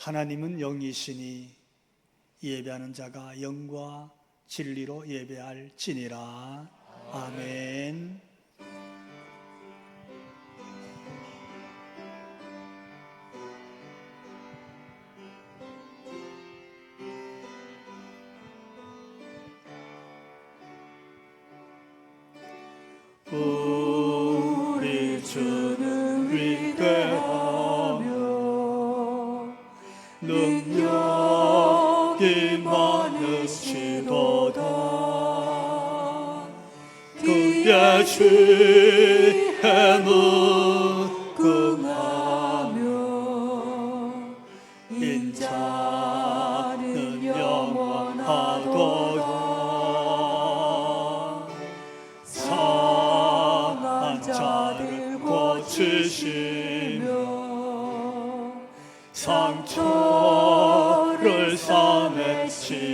하나님은 영이시니 예배하는 자가 영과 진리로 예배할지니라. 아멘. 우리 주는 위대하며 능력이 많으시도다. 그의 죄는 긍하며 인자는 영원하도다. 상한 자를 고치시며 상처를 싸매시도다.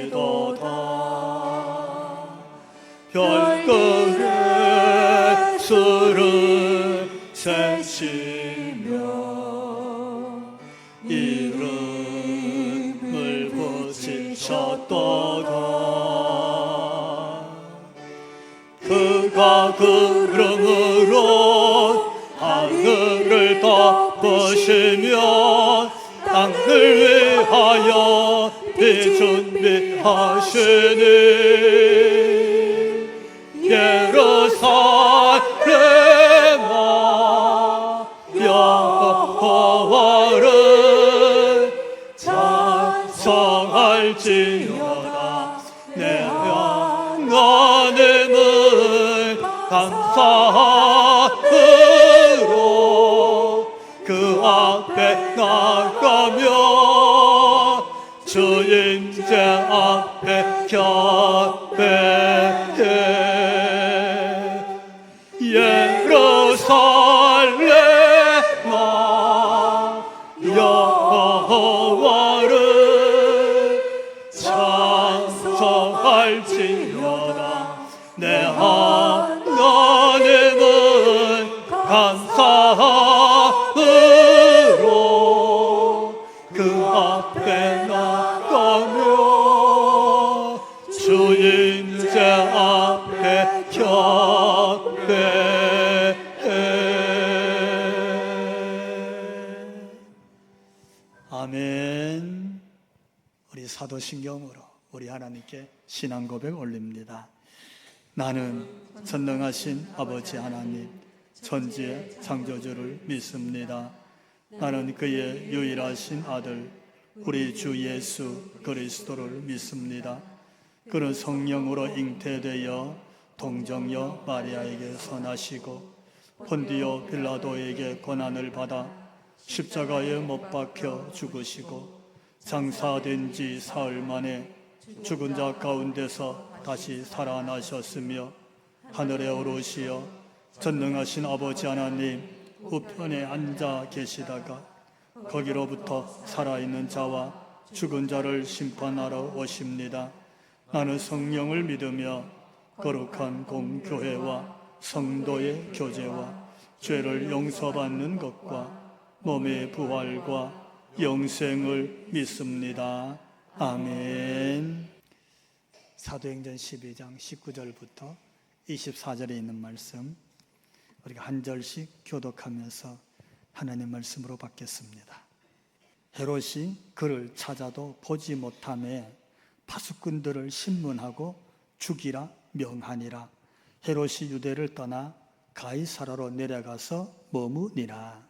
별들의 수를 세시며 이름을 붙이셨도다. 그가 구름으로 하늘을 덮으시며 땅을 위하여 비 준비하시니 예루살렘아 여호와를 찬송할지어다. 내 하나님을 감사함으로 그 앞에 나가며 주인제 앞에 경배해. 예루살렘아 여호와를 찬송할지어다. 내 하나님은 감사함으로 그 앞에 나가며 주인제 앞에 경배해. 아멘. 우리 사도신경으로 우리 하나님께 신앙 고백 올립니다. 나는 전능하신 아버지 하나님 천지의 창조주를 믿습니다. 나는 그의 유일하신 아들 우리 주 예수 그리스도를 믿습니다. 그는 성령으로 잉태되어 동정녀 마리아에게서 나시고 본디오 빌라도에게 고난을 받아 십자가에 못 박혀 죽으시고 장사된 지 사흘 만에 죽은 자 가운데서 다시 살아나셨으며 하늘에 오르시어 전능하신 아버지 하나님 우편에 앉아 계시다가 거기로부터 살아있는 자와 죽은 자를 심판하러 오십니다. 나는 성령을 믿으며 거룩한 공교회와 성도의 교제와 죄를 용서받는 것과 몸의 부활과 영생을 믿습니다. 아멘. 사도행전 12장 19절부터 24절에 있는 말씀 우리가 한 절씩 교독하면서 하나님 말씀으로 받겠습니다. 헤롯이 그를 찾아도 보지 못하매 파수꾼들을 신문하고 죽이라 명하니라. 헤롯이 유대를 떠나 가이사라로 내려가서 머무니라.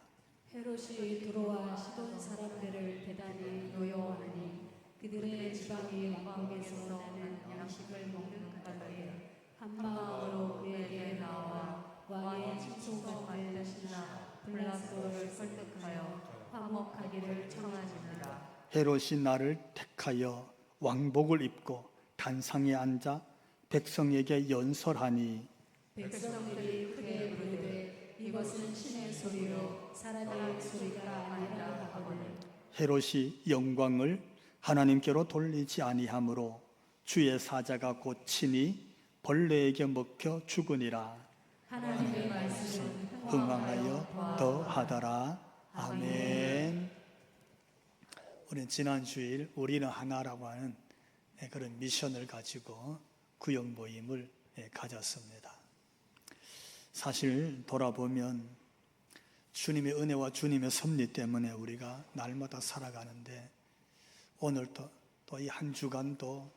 헤롯이 두로와 시돈 사람들을 대단히 노여워하니 그들의 지방의 왕국에서 나는 양식을 먹는 까닭에 한마음으로 그에게 나와 왕의 칭송을 받으시나 블라스도를 설득하여 화목하기를 청하니라. 헤롯이 나를 택하여 왕복을 입고 단상에 앉아 백성에게 연설하니 백성들이 크게 부르되 이것은 신의 소리요 사람의 소리가 아니라 하거늘. 헤롯이 영광을 하나님께로 돌리지 아니하므로 주의 사자가 고치니 벌레에게 먹혀 죽으니라. 하나님의 말씀은 흥황하여 더하더라. 아멘. 우리는 지난 주일 우리는 하나라고 하는 그런 미션을 가지고 구역 모임을 가졌습니다. 사실 돌아보면 주님의 은혜와 주님의 섭리 때문에 우리가 날마다 살아가는데, 오늘도 또 이 한 주간도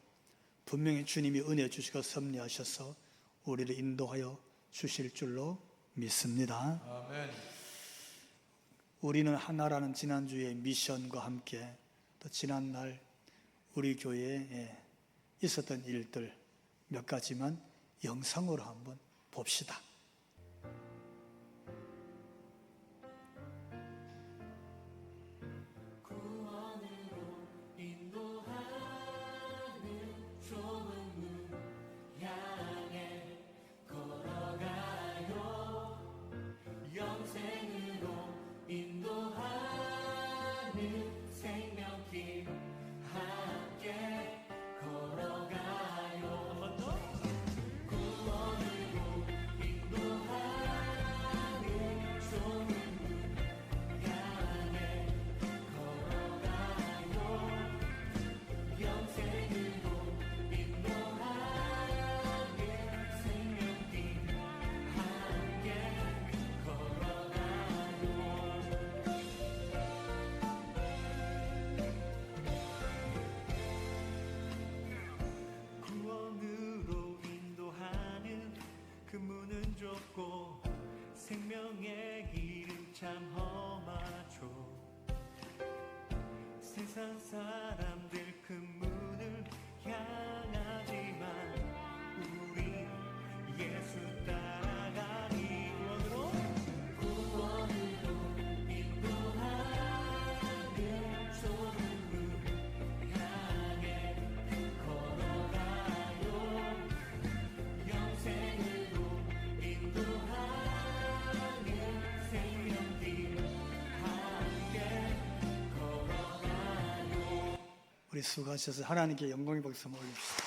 분명히 주님이 은혜 주시고 섭리하셔서 우리를 인도하여 주실 줄로 믿습니다. 아멘. 우리는 하나라는 지난주의 미션과 함께 또 지난날 우리 교회에 있었던 일들 몇 가지만 영상으로 한번 봅시다. 생명의 길은 참 험하죠. 세상 사람들 그 문을 향하지만 우리 예수 따라가니 구원으로 인도하는 좁은 문 향해 걸어가요. 영생으로 인도하는 우리 수고하셔서 하나님께 영광의 박수 한번 올립시다.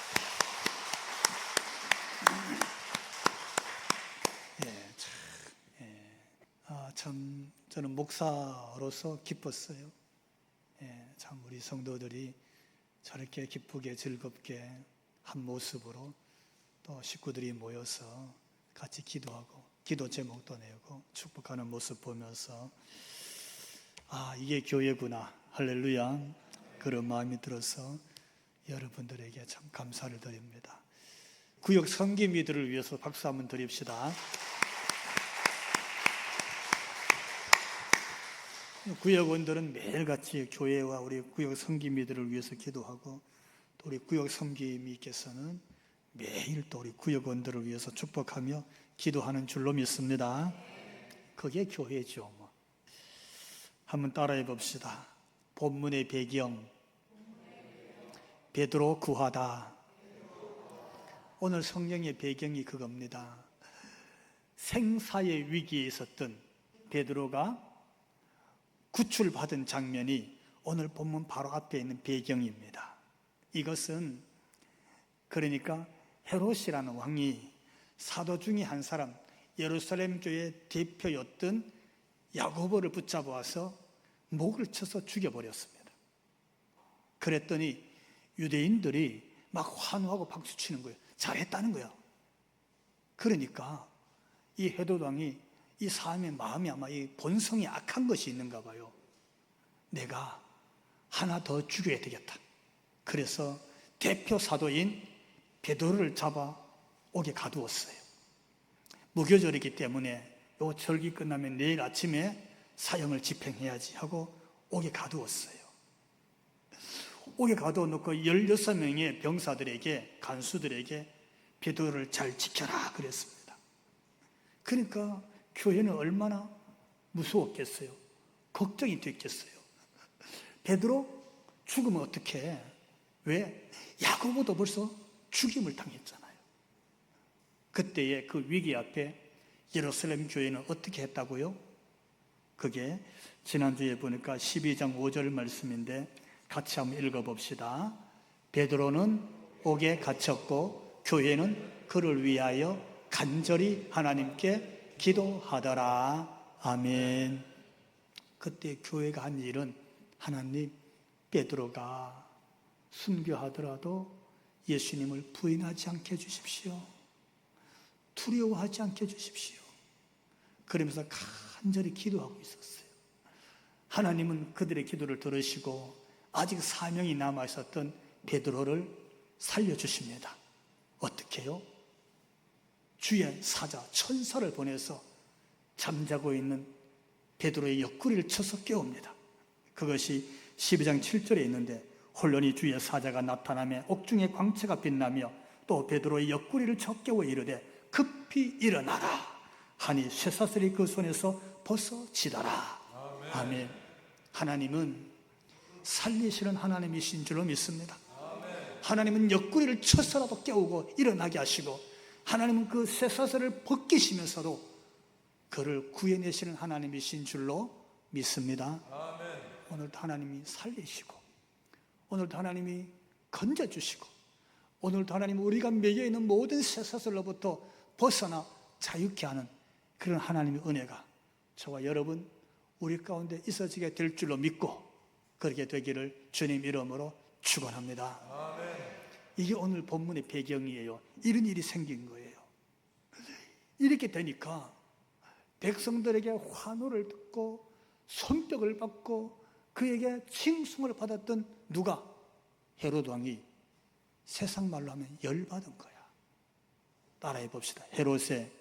참 저는 목사로서 기뻤어요. 참 우리 성도들이 저렇게 기쁘게 즐겁게 한 모습으로 또 식구들이 모여서 같이 기도하고 기도 제목도 내고 축복하는 모습 보면서 이게 교회구나, 할렐루야, 그런 마음이 들어서 여러분들에게 참 감사를 드립니다. 구역 섬김이들을 위해서 박수 한번 드립시다. 구역원들은 매일같이 교회와 우리 구역 섬김이들을 위해서 기도하고, 또 우리 구역 섬김이께서는 매일 또 우리 구역원들을 위해서 축복하며 기도하는 줄로 믿습니다. 그게 교회죠. 한번 따라해 봅시다. 본문의 배경, 베드로 구하다. 오늘 성경의 배경이 그겁니다. 생사의 위기에 있었던 베드로가 구출받은 장면이 오늘 본문 바로 앞에 있는 배경입니다. 이것은 그러니까 헤롯이라는 왕이 사도 중에 한 사람, 예루살렘 교회 대표였던 야고보를 붙잡아서 목을 쳐서 죽여버렸습니다. 그랬더니 유대인들이 막 환호하고 박수치는 거예요. 잘했다는 거야. 그러니까 이 헤롯 왕이 이 사람의 마음이 아마 이 본성이 악한 것이 있는가 봐요. 내가 하나 더 죽여야 되겠다. 그래서 대표 사도인 베드로를 잡아 옥에 가두었어요. 무교절이기 때문에 요 절기 끝나면 내일 아침에 사형을 집행해야지 하고 옥에 가두었어요. 옥에 가둬놓고 16명의 병사들에게, 간수들에게 베드로를 잘 지켜라 그랬습니다. 그러니까 교회는 얼마나 무서웠겠어요. 걱정이 됐겠어요. 베드로 죽으면 어떡해? 왜? 야고보도 벌써 죽임을 당했잖아요. 그때의 그 위기 앞에 예루살렘 교회는 어떻게 했다고요? 그게 지난주에 보니까 12장 5절 말씀인데 같이 한번 읽어봅시다. 베드로는 옥에 갇혔고 교회는 그를 위하여 간절히 하나님께 기도하더라. 아멘. 그때 교회가 한 일은, 하나님, 베드로가 순교하더라도 예수님을 부인하지 않게 해주십시오. 두려워하지 않게 해주십시오. 그러면서 간절히 기도하고 있었어요. 하나님은 그들의 기도를 들으시고 아직 사명이 남아있었던 베드로를 살려주십니다. 어떻게 해요? 주의 사자 천사를 보내서 잠자고 있는 베드로의 옆구리를 쳐서 깨웁니다. 그것이 12장 7절에 있는데, 홀로니 주의 사자가 나타나며 옥중의 광채가 빛나며 또 베드로의 옆구리를 쳐 깨워 이르되 급히 일어나라 하니 쇠사슬이 그 손에서 벗어지더라. 아멘. 하나님은 살리시는 하나님이신 줄로 믿습니다. 하나님은 옆구리를 쳐서라도 깨우고 일어나게 하시고, 하나님은 그 쇠사슬을 벗기시면서도 그를 구해내시는 하나님이신 줄로 믿습니다. 오늘도 하나님이 살리시고, 오늘도 하나님이 건져주시고, 오늘도 하나님 우리가 매여있는 모든 쇠사슬로부터 벗어나 자유케 하는 그런 하나님의 은혜가 저와 여러분 우리 가운데 있어지게 될 줄로 믿고 그렇게 되기를 주님 이름으로 축원합니다. 이게 오늘 본문의 배경이에요. 이런 일이 생긴 거예요. 이렇게 되니까 백성들에게 환호를 듣고 손뼉을 받고 그에게 칭송을 받았던 누가? 헤롯 왕이 세상 말로 하면 열받은 거야. 따라해 봅시다. 헤롯의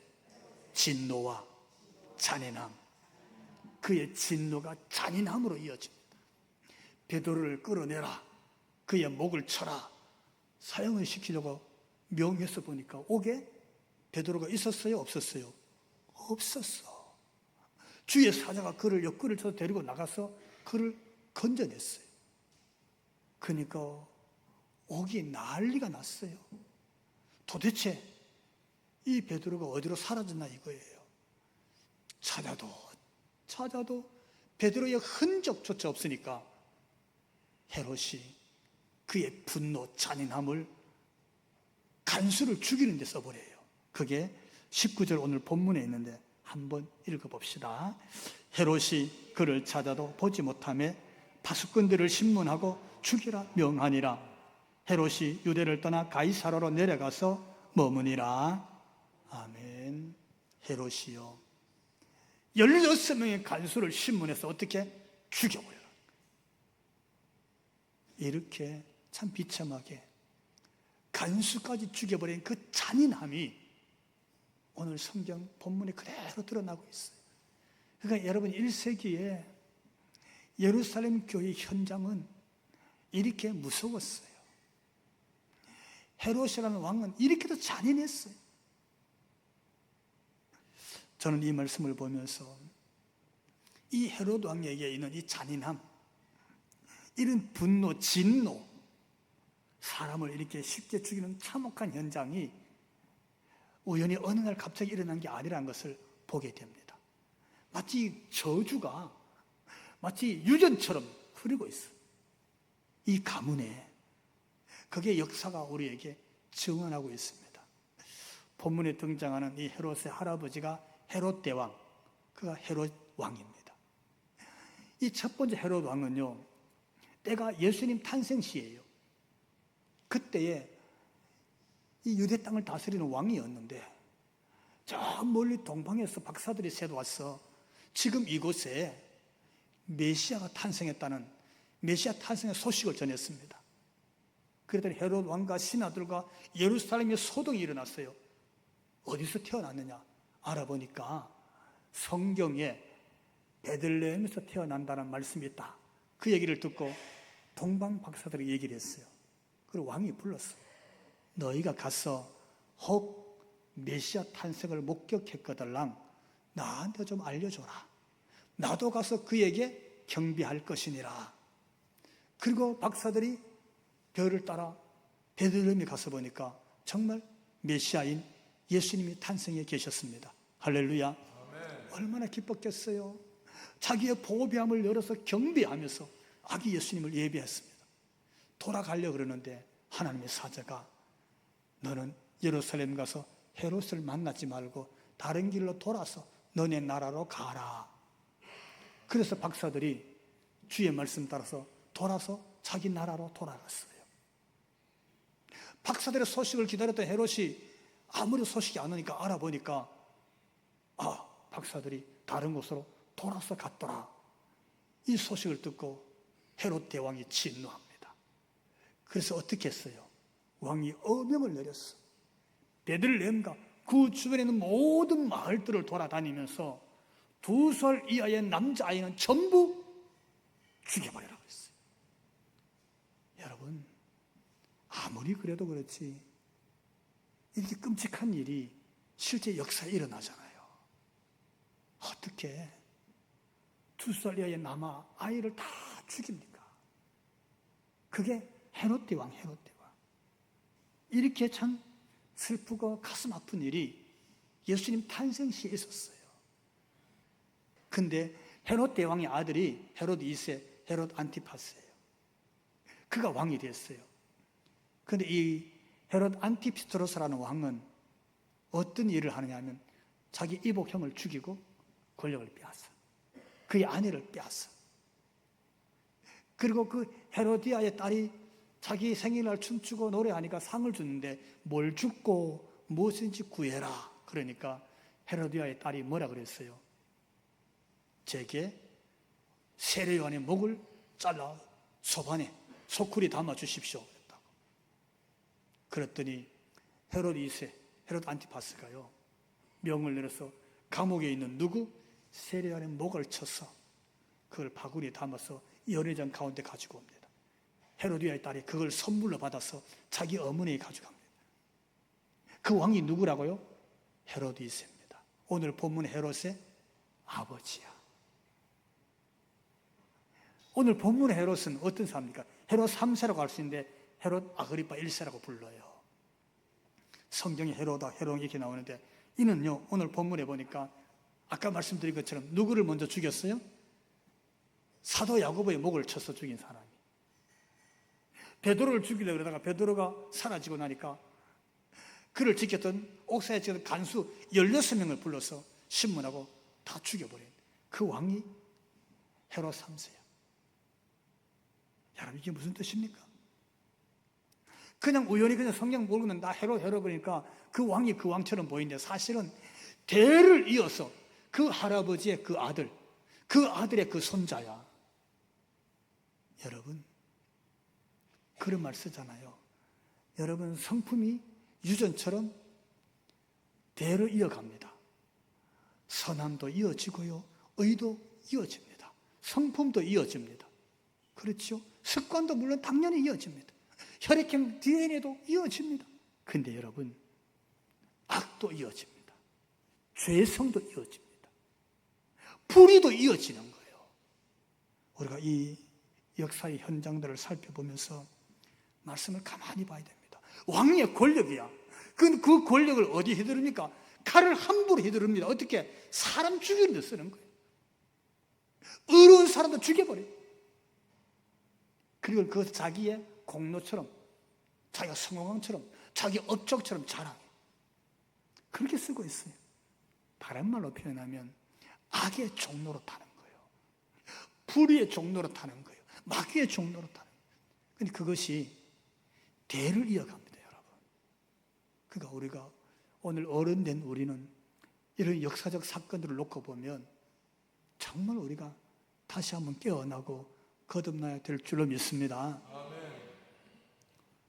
진노와 잔인함. 그의 진노가 잔인함으로 이어집니다. 베드로를 끌어내라. 그의 목을 쳐라. 사형을 시키려고 명해서 보니까 옥에 베드로가 있었어요? 없었어요? 없었어. 주의 사자가 그를 옆구리를 쳐서 데리고 나가서 그를 건져냈어요. 그러니까 옥이 난리가 났어요. 도대체 이 베드로가 어디로 사라졌나 이거예요. 찾아도 베드로의 흔적조차 없으니까 헤롯이 그의 분노, 잔인함을 간수를 죽이는 데 써버려요. 그게 19절 오늘 본문에 있는데 한번 읽어봅시다. 헤롯이 그를 찾아도 보지 못하며 파수꾼들을 신문하고 죽이라 명하니라. 헤롯이 유대를 떠나 가이사라로 내려가서 머무니라. 아멘. 헤롯이요 16명의 간수를 신문해서 어떻게 죽여버려라. 이렇게 참 비참하게 간수까지 죽여버린 그 잔인함이 오늘 성경 본문에 그대로 드러나고 있어요. 그러니까 여러분 1세기에 예루살렘 교회 현장은 이렇게 무서웠어요. 헤롯이라는 왕은 이렇게도 잔인했어요. 저는 이 말씀을 보면서 이 헤롯 왕에게 있는 이 잔인함, 이런 분노, 진노, 사람을 이렇게 쉽게 죽이는 참혹한 현장이 우연히 어느 날 갑자기 일어난 게 아니라는 것을 보게 됩니다. 마치 저주가 마치 유전처럼 흐르고 있어요. 이 가문에 그게 역사가 우리에게 증언하고 있습니다. 본문에 등장하는 이 헤롯의 할아버지가 헤롯 대왕, 그가 헤롯 왕입니다. 이 첫 번째 헤롯 왕은요, 때가 예수님 탄생 시예요. 그때에 이 유대 땅을 다스리는 왕이었는데 저 멀리 동방에서 박사들이 새도 와서 지금 이곳에 메시아가 탄생했다는 메시아 탄생의 소식을 전했습니다. 그랬더니 헤롯 왕과 신하들과 예루살렘에 소동이 일어났어요. 어디서 태어났느냐 알아보니까 성경에 베들레헴에서 태어난다는 말씀이 있다. 그 얘기를 듣고 동방 박사들이 얘기를 했어요. 그리고 왕이 불렀어. 너희가 가서 혹 메시아 탄생을 목격했거들랑 나한테 좀 알려줘라. 나도 가서 그에게 경배할 것이니라. 그리고 박사들이 별을 따라 베들레헴에 가서 보니까 정말 메시아인 예수님이 탄생해 계셨습니다. 할렐루야. 아멘. 얼마나 기뻤겠어요. 자기의 보배함을 열어서 경배하면서 아기 예수님을 예배했습니다. 돌아가려고 그러는데 하나님의 사자가 너는 예루살렘 가서 헤롯을 만나지 말고 다른 길로 돌아서 너네 나라로 가라. 그래서 박사들이 주의 말씀 따라서 돌아서 자기 나라로 돌아갔어요. 박사들의 소식을 기다렸던 헤롯이 아무리 소식이 안 오니까 알아보니까 박사들이 다른 곳으로 돌아서 갔더라. 이 소식을 듣고 헤롯 대왕이 진노합니다. 그래서 어떻게 했어요? 왕이 어명을 내렸어. 베들레헴과 그 주변에 있는 모든 마을들을 돌아다니면서 2살 이하의 남자아이는 전부 죽여버리라고 했어요. 여러분, 아무리 그래도 그렇지 이렇게 끔찍한 일이 실제 역사에 일어나잖아요. 어떻게 2살 이하의 남아아이를 다 죽입니까? 그게 헤롯 대왕. 이렇게 참 슬프고 가슴 아픈 일이 예수님 탄생 시에 있었어요. 근데 헤롯 대왕의 아들이 헤롯 2세, 헤롯 안티파스예요. 그가 왕이 됐어요. 근데 이 헤롯 안티피스토로스라는 왕은 어떤 일을 하느냐 하면 자기 이복형을 죽이고 권력을 빼앗아. 그의 아내를 빼앗아. 그리고 그 헤로디아의 딸이 자기 생일날 춤추고 노래하니까 상을 주는데 뭘 줍고 무엇인지 구해라. 그러니까 헤로디아의 딸이 뭐라 그랬어요? 제게 세례요한의 목을 잘라 소반에 소쿠리 담아 주십시오. 그랬다고. 그랬더니 헤롯 2세, 헤롯 안티파스가요, 명을 내려서 감옥에 있는 누구? 세례요한의 목을 쳐서 그걸 바구니에 담아서 연회장 가운데 가지고 옵니다. 헤로디아의 딸이 그걸 선물로 받아서 자기 어머니에 가져갑니다. 그 왕이 누구라고요? 헤롯 2세입니다. 오늘 본문 헤롯의 아버지야. 오늘 본문의 헤롯은 어떤 사람입니까? 헤롯 3세라고 할 수 있는데 헤롯 아그리파 1세라고 불러요. 성경에 헤로다, 헤롯 이렇게 나오는데 이는요, 오늘 본문에 보니까 아까 말씀드린 것처럼 누구를 먼저 죽였어요? 사도 야고보의 목을 쳐서 죽인 사람이. 베드로를 죽이려고 그러다가 베드로가 사라지고 나니까 그를 지켰던 옥사에 지켰던 간수 16명을 불러서 신문하고 다 죽여버린 그 왕이 헤롯 3세야. 여러분, 이게 무슨 뜻입니까? 그냥 우연히 그냥 성경 모르고는 나 헤롯 그러니까 그 왕이 그 왕처럼 보이는데 사실은 대를 이어서 그 할아버지의 그 아들, 그 아들의 그 손자야. 여러분, 그런 말 쓰잖아요. 여러분, 성품이 유전처럼 대를 이어갑니다. 선함도 이어지고요, 의도 이어집니다. 성품도 이어집니다. 그렇죠? 습관도 물론 당연히 이어집니다. 혈액형 DNA도 이어집니다. 근데 여러분, 악도 이어집니다. 죄성도 이어집니다. 불의도 이어지는 거예요. 우리가 이 역사의 현장들을 살펴보면서 말씀을 가만히 봐야 됩니다. 왕의 권력이야. 그 권력을 어디 휘두릅니까? 칼을 함부로 휘두릅니다. 어떻게? 사람 죽이는 데 쓰는 거예요. 의로운 사람도 죽여버려요. 그리고 그 자기의 공로처럼, 자기가 성공함처럼, 자기 업적처럼 자랑해. 그렇게 쓰고 있어요. 다른 말로 표현하면 악의 종로로 타는 거예요. 불의의 종로로 타는 거예요. 마귀의 종로로 타는 거예요. 근데 그것이 대를 이어갑니다, 여러분. 그러니까 우리가 오늘 어른된 우리는 이런 역사적 사건들을 놓고 보면 정말 우리가 다시 한번 깨어나고 거듭나야 될 줄로 믿습니다.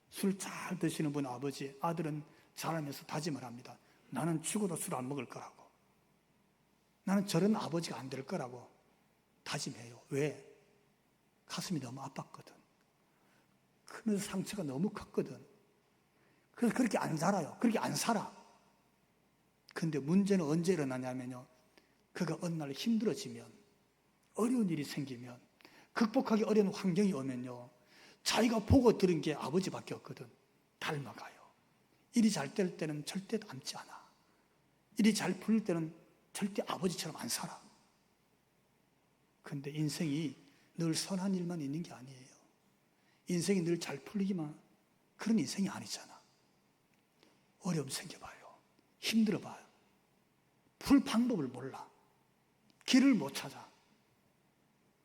술 잘 드시는 분 아버지, 아들은 자라면서 다짐을 합니다. 나는 죽어도 술 안 먹을 거라고. 나는 저런 아버지가 안 될 거라고 다짐해요. 왜? 가슴이 너무 아팠거든. 크면서 상처가 너무 컸거든. 그래서 그렇게 안 살아요. 그렇게 안 살아. 근데 문제는 언제 일어나냐면요, 그가 어느 날 힘들어지면, 어려운 일이 생기면, 극복하기 어려운 환경이 오면요, 자기가 보고 들은 게 아버지밖에 없거든. 닮아가요. 일이 잘 될 때는 절대 닮지 않아. 일이 잘 풀릴 때는 절대 아버지처럼 안 살아. 근데 인생이 늘 선한 일만 있는 게 아니에요. 인생이 늘 잘 풀리기만, 그런 인생이 아니잖아. 어려움 생겨봐요. 힘들어봐요. 풀 방법을 몰라. 길을 못 찾아.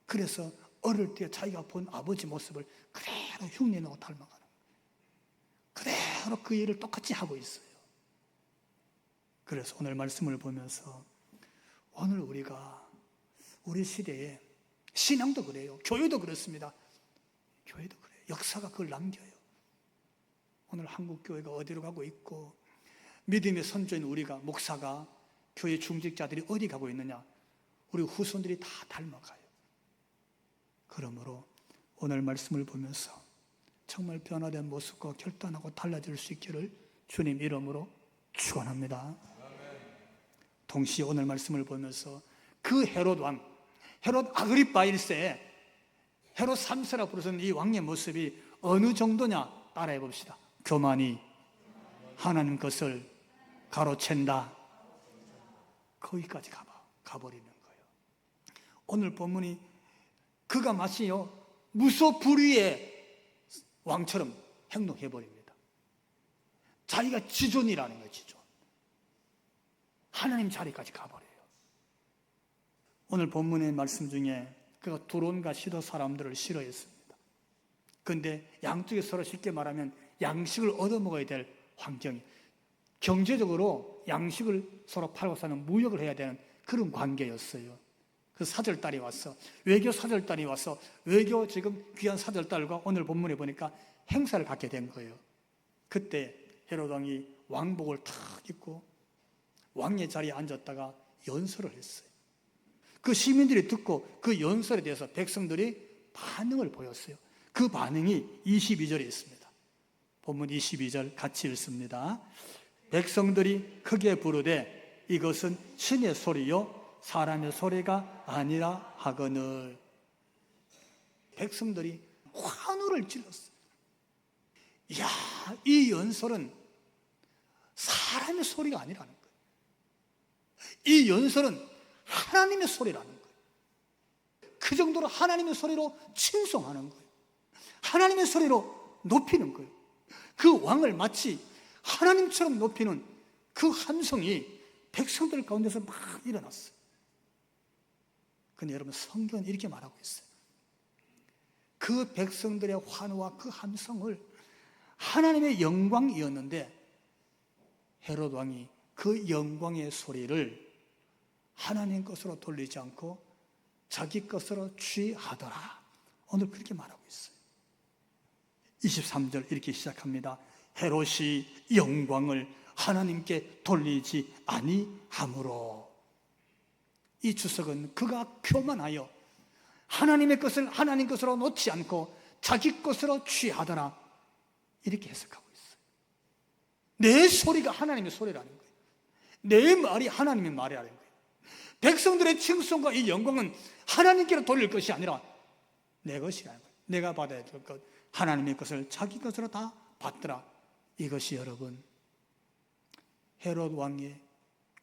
그래서 어릴 때 자기가 본 아버지 모습을 그대로 흉내내고 닮아가는, 그대로 그 일을 똑같이 하고 있어요. 그래서 오늘 말씀을 보면서 오늘 우리가 우리 시대에 신앙도 그래요. 교회도 그렇습니다. 교회도 그래요. 역사가 그걸 남겨요. 오늘 한국 교회가 어디로 가고 있고, 믿음의 선조인 우리가, 목사가, 교회 중직자들이 어디 가고 있느냐, 우리 후손들이 다 닮아가요. 그러므로 오늘 말씀을 보면서 정말 변화된 모습과 결단하고 달라질 수 있기를 주님 이름으로 축원합니다. 동시에 오늘 말씀을 보면서 그 헤롯 왕, 헤롯 아그리파 1세, 헤롯 3세라 부르는 이 왕의 모습이 어느 정도냐 따라해 봅시다. 교만이 하나님 것을 가로챈다. 거기까지 가버리는 거예요. 오늘 본문이 그가 마치요 무소불위의 왕처럼 행동해버립니다. 자기가 지존이라는 거예요. 지존. 하나님 자리까지 가버려요. 오늘 본문의 말씀 중에 그가 두론과 시도 사람들을 싫어했습니다. 그런데 양쪽에 서로 쉽게 말하면 양식을 얻어먹어야 될 환경이, 경제적으로 양식을 서로 팔고 사는 무역을 해야 되는 그런 관계였어요. 그 사절달이 왔어. 외교 사절달이 와서 외교 지금 귀한 사절달과 오늘 본문에 보니까 행사를 갖게 된 거예요. 그때 헤롯 왕이 왕복을 탁 입고 왕의 자리에 앉았다가 연설을 했어요. 그 시민들이 듣고 그 연설에 대해서 백성들이 반응을 보였어요. 그 반응이 22절에 있습니다. 본문 22절 같이 읽습니다. 백성들이 크게 부르되 이것은 신의 소리요 사람의 소리가 아니라 하거늘. 백성들이 환호를 질렀어요. 이야, 이 연설은 사람의 소리가 아니라는 거예요. 이 연설은 하나님의 소리라는 거예요. 그 정도로 하나님의 소리로 칭송하는 거예요. 하나님의 소리로 높이는 거예요. 그 왕을 마치 하나님처럼 높이는 그 함성이 백성들 가운데서 막 일어났어요. 근데 여러분, 성경은 이렇게 말하고 있어요. 그 백성들의 환호와 그 함성을 하나님의 영광이었는데 헤롯 왕이 그 영광의 소리를 하나님 것으로 돌리지 않고 자기 것으로 취하더라. 오늘 그렇게 말하고 있어요. 23절 이렇게 시작합니다. 헤롯이 영광을 하나님께 돌리지 아니하므로. 이 주석은 그가 교만하여 하나님의 것을 하나님 것으로 놓지 않고 자기 것으로 취하더라, 이렇게 해석하고 있어요. 내 소리가 하나님의 소리라는 거예요. 내 말이 하나님의 말이라는 거예요. 백성들의 칭송과 이 영광은 하나님께로 돌릴 것이 아니라 내 것이라는 거예요. 내가 받아야 될 것, 하나님의 것을 자기 것으로 다 받더라. 이것이 여러분 헤롯 왕의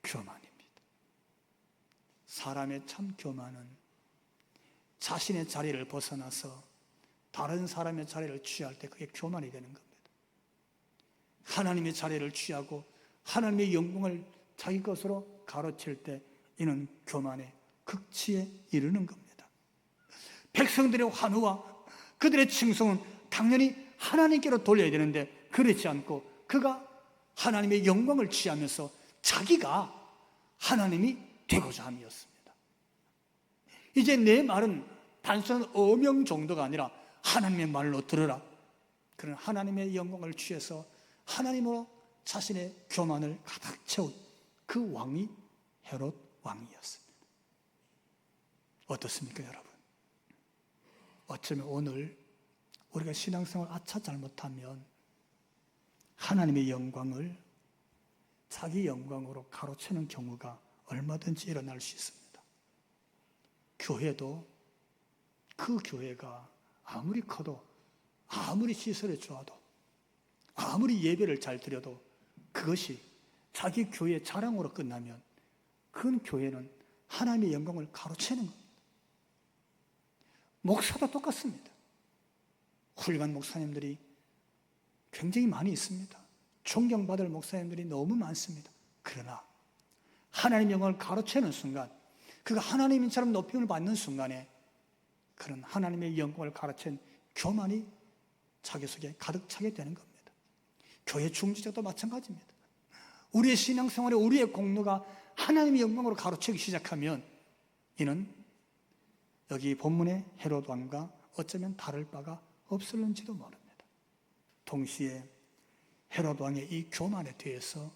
교만입니다. 사람의 참 교만은 자신의 자리를 벗어나서 다른 사람의 자리를 취할 때 그게 교만이 되는 겁니다. 하나님의 자리를 취하고 하나님의 영광을 자기 것으로 가로챌 때 이는 교만의 극치에 이르는 겁니다. 백성들의 환호와 그들의 칭송은 당연히 하나님께로 돌려야 되는데 그렇지 않고 그가 하나님의 영광을 취하면서 자기가 하나님이 되고자 함이었습니다. 이제 내 말은 단순한 어명 정도가 아니라 하나님의 말로 들으라. 그런 하나님의 영광을 취해서 하나님으로 자신의 교만을 가득 채운 그 왕이 헤롯 왕이었습니다. 어떻습니까, 여러분? 어쩌면 오늘 우리가 신앙생활 아차 잘못하면 하나님의 영광을 자기 영광으로 가로채는 경우가 얼마든지 일어날 수 있습니다. 교회도 그 교회가 아무리 커도 아무리 시설이 좋아도 아무리 예배를 잘 드려도 그것이 자기 교회의 자랑으로 끝나면 그 교회는 하나님의 영광을 가로채는 겁니다. 목사도 똑같습니다. 훌륭한 목사님들이 굉장히 많이 있습니다. 존경받을 목사님들이 너무 많습니다. 그러나 하나님의 영광을 가로채는 순간, 그가 하나님인처럼 높임을 받는 순간에 그런 하나님의 영광을 가르친 교만이 자기 속에 가득 차게 되는 겁니다. 교회 중직자도 마찬가지입니다. 우리의 신앙생활에 우리의 공로가 하나님의 영광으로 가로채기 시작하면 이는 여기 본문의 헤롯 왕과 어쩌면 다를 바가 없을는지도 모릅니다. 동시에 헤롯 왕의 이 교만에 대해서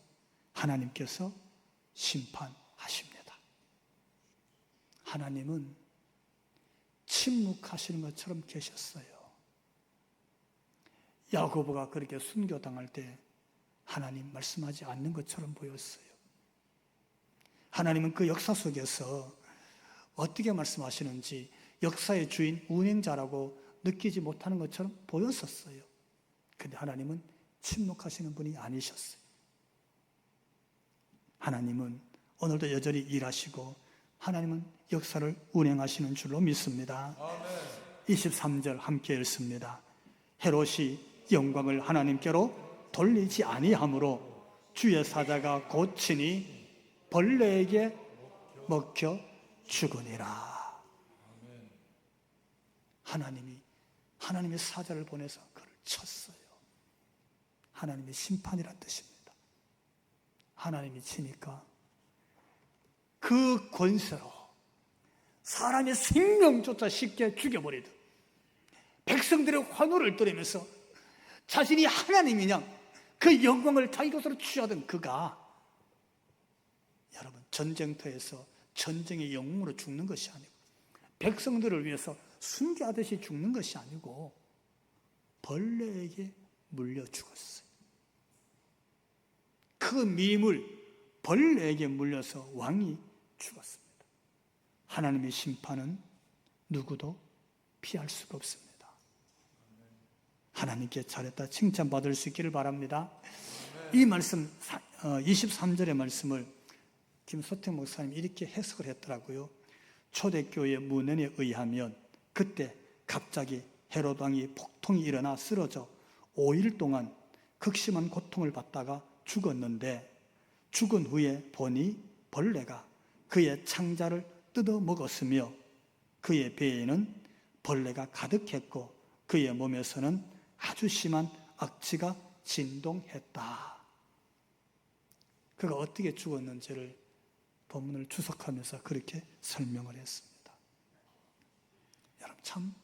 하나님께서 심판하십니다. 하나님은 침묵하시는 것처럼 계셨어요. 야고보가 그렇게 순교당할 때 하나님 말씀하지 않는 것처럼 보였어요. 하나님은 그 역사 속에서 어떻게 말씀하시는지 역사의 주인 운행자라고 느끼지 못하는 것처럼 보였었어요. 근데 하나님은 침묵하시는 분이 아니셨어요. 하나님은 오늘도 여전히 일하시고 하나님은 역사를 운행하시는 줄로 믿습니다. 23절 함께 읽습니다. 헤롯이 영광을 하나님께로 돌리지 아니하므로 주의 사자가 고치니 벌레에게 먹혀 죽으니라. 하나님의 사자를 보내서 그를 쳤어요. 하나님의 심판이란 뜻입니다. 하나님이 치니까 그 권세로 사람의 생명조차 쉽게 죽여버리듯 백성들의 환호를 들으면서 자신이 하나님이냐 그 영광을 자기 것으로 취하던 그가 여러분 전쟁터에서 전쟁의 영웅으로 죽는 것이 아니고 백성들을 위해서 순교하듯이 죽는 것이 아니고 벌레에게 물려 죽었어요. 그 미물 벌레에게 물려서 왕이 죽었습니다. 하나님의 심판은 누구도 피할 수가 없습니다. 하나님께 잘했다 칭찬받을 수 있기를 바랍니다. 이 말씀 23절의 말씀을 김소택 목사님이 이렇게 해석을 했더라고요. 초대교회 문헌에 의하면 그때 갑자기 헤롯 왕이 폭통이 일어나 쓰러져 5일 동안 극심한 고통을 받다가 죽었는데 죽은 후에 보니 벌레가 그의 창자를 뜯어 먹었으며 그의 배에는 벌레가 가득했고 그의 몸에서는 아주 심한 악취가 진동했다. 그가 어떻게 죽었는지를 본문을 주석하면서 그렇게 설명을 했습니다. 여러분 참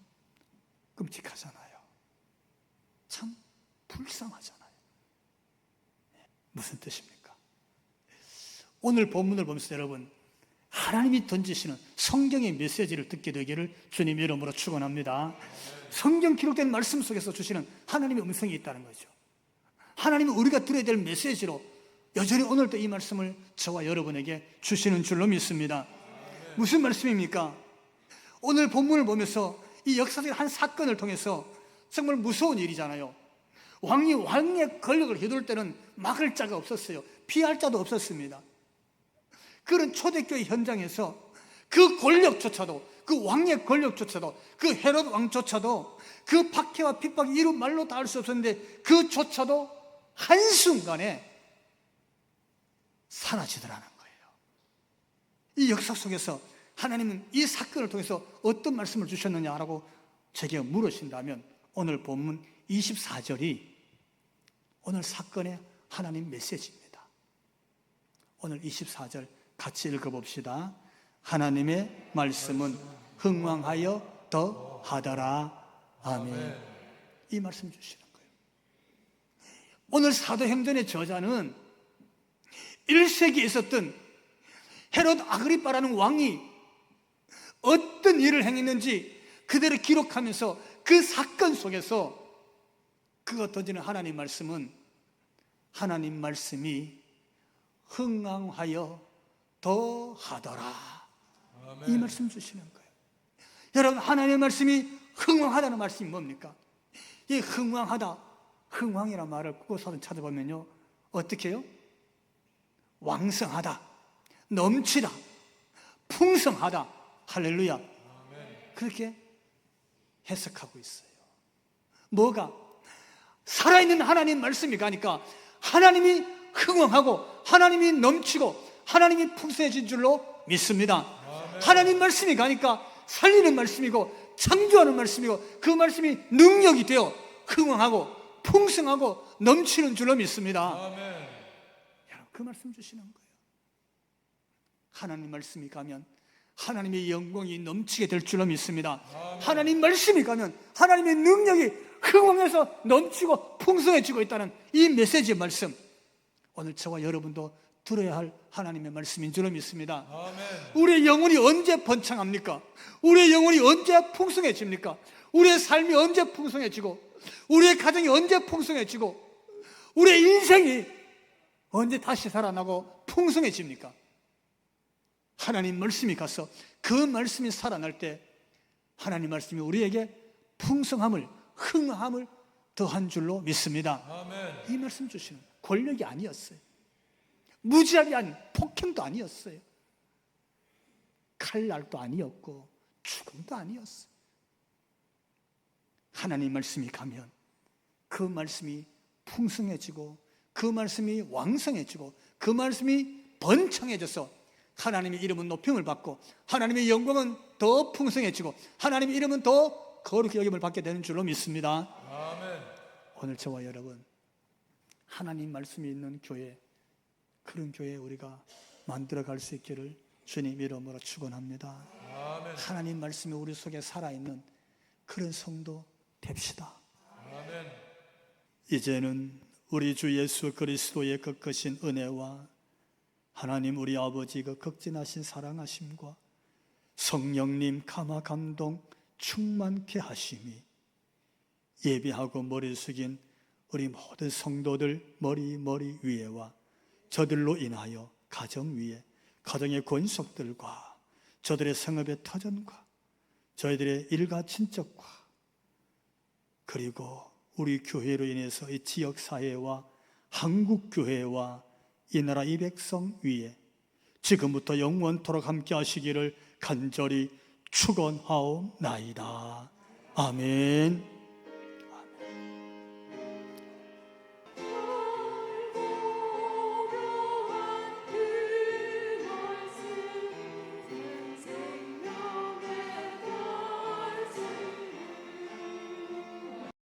끔찍하잖아요. 참 불쌍하잖아요. 무슨 뜻입니까? 오늘 본문을 보면서 여러분 하나님이 던지시는 성경의 메시지를 듣게 되기를 주님 이름으로 축원합니다. 성경 기록된 말씀 속에서 주시는 하나님의 음성이 있다는 거죠. 하나님은 우리가 들어야 될 메시지로 여전히 오늘도 이 말씀을 저와 여러분에게 주시는 줄로 믿습니다. 무슨 말씀입니까? 오늘 본문을 보면서 이 역사적인 한 사건을 통해서 정말 무서운 일이잖아요. 왕이 왕의 권력을 휘둘 때는 막을 자가 없었어요. 피할 자도 없었습니다. 그런 초대교회 현장에서 그 권력조차도, 그 왕의 권력조차도, 그 헤롯 왕조차도 그 박해와 핍박이 이루 말로 다 할 수 없었는데 그조차도 한순간에 사라지더라는 거예요. 이 역사 속에서 하나님은 이 사건을 통해서 어떤 말씀을 주셨느냐라고 제게 물으신다면 오늘 본문 24절이 오늘 사건의 하나님 메시지입니다. 오늘 24절 같이 읽어봅시다. 하나님의 말씀은 흥왕하여 더하더라. 아멘. 이 말씀 주시는 거예요. 오늘 사도행전의 저자는 1세기에 있었던 헤롯 아그리빠라는 왕이 어떤 일을 행했는지 그대로 기록하면서 그 사건 속에서 그가 던지는 하나님 말씀은 하나님 말씀이 흥왕하여 더하더라. 이 말씀 주시는 거예요. 여러분 하나님의 말씀이 흥왕하다는 말씀이 뭡니까? 이 흥왕하다, 흥왕이라는 말을 국어사전 찾아보면요 어떻게 해요? 왕성하다, 넘치다, 풍성하다. 할렐루야. 그렇게 해석하고 있어요. 뭐가? 살아있는 하나님 말씀이 가니까 하나님이 흥왕하고 하나님이 넘치고 하나님이 풍성해진 줄로 믿습니다. 하나님 말씀이 가니까 살리는 말씀이고 창조하는 말씀이고 그 말씀이 능력이 되어 흥왕하고 풍성하고 넘치는 줄로 믿습니다. 여러분, 그 말씀 주시는 거예요. 하나님 말씀이 가면 하나님의 영광이 넘치게 될 줄로 믿습니다. 하나님 말씀이 가면 하나님의 능력이 흥왕해서 넘치고 풍성해지고 있다는 이 메시지의 말씀, 오늘 저와 여러분도 들어야 할 하나님의 말씀인 줄로 믿습니다. 우리의 영혼이 언제 번창합니까? 우리의 영혼이 언제 풍성해집니까? 우리의 삶이 언제 풍성해지고 우리의 가정이 언제 풍성해지고 우리의 인생이 언제 다시 살아나고 풍성해집니까? 하나님 말씀이 가서 그 말씀이 살아날 때 하나님 말씀이 우리에게 풍성함을, 흥함을 더한 줄로 믿습니다. 이 말씀 주시는 권력이 아니었어요. 무지하게 폭행도 아니었어요. 칼날도 아니었고 죽음도 아니었어요. 하나님 말씀이 가면 그 말씀이 풍성해지고 그 말씀이 왕성해지고 그 말씀이 번창해져서 하나님의 이름은 높임을 받고 하나님의 영광은 더 풍성해지고 하나님의 이름은 더 거룩히 여김을 받게 되는 줄로 믿습니다. 오늘 저와 여러분, 하나님 말씀이 있는 교회, 그런 교회 우리가 만들어갈 수 있기를 주님 이름으로 축원합니다. 하나님 말씀이 우리 속에 살아있는 그런 성도 됩시다. 이제는 우리 주 예수 그리스도의 거크신 은혜와 하나님 우리 아버지 그 극진하신 사랑하심과 성령님 감화 감동 충만케 하심이 예배하고 머리 숙인 우리 모든 성도들 머리 위에와 저들로 인하여 가정 위에 가정의 권속들과 저들의 성읍의 터전과 저희들의 일가 친척과 그리고 우리 교회로 인해서 이 지역사회와 한국교회와 이 나라 이 백성 위에 지금부터 영원토록 함께 하시기를 간절히 축원하옵나이다. 아멘.